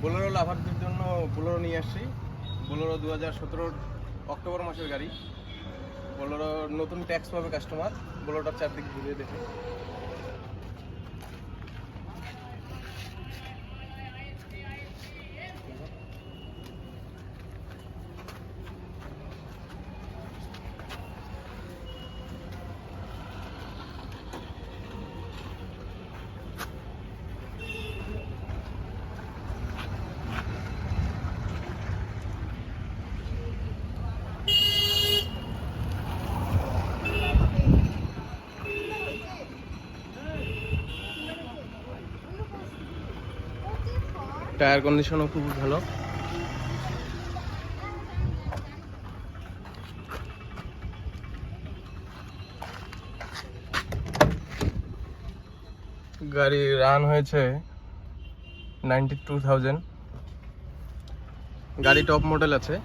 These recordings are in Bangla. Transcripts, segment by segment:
বোলেরো লাভারদের জন্য বোলেরো নিয়ে আসছি। বোলেরো 2017 অক্টোবর মাসের গাড়ি। বোলেরো নতুন ট্যাক্স পাবে কাস্টমার। বোলেরোটার চারদিক ঘুরিয়ে দেখে। টায়ার কন্ডিশনও খুব ভালো। গাড়ি রান হয়েছে 92,000। গাড়ি টপ মডেল আছে।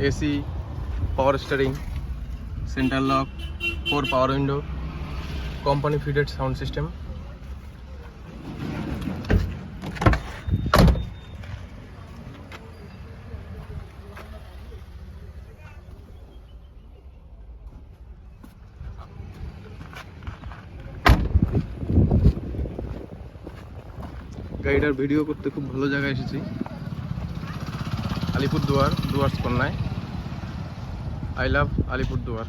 AC, power steering, centre lock, 4 power window, company fitted sound system. গাড়িটার ভিডিও করতে খুব ভালো জায়গায় এসেছি, আলিপুরদুয়ার, ডুয়ার্স কন্যায়। I love Alipurduar.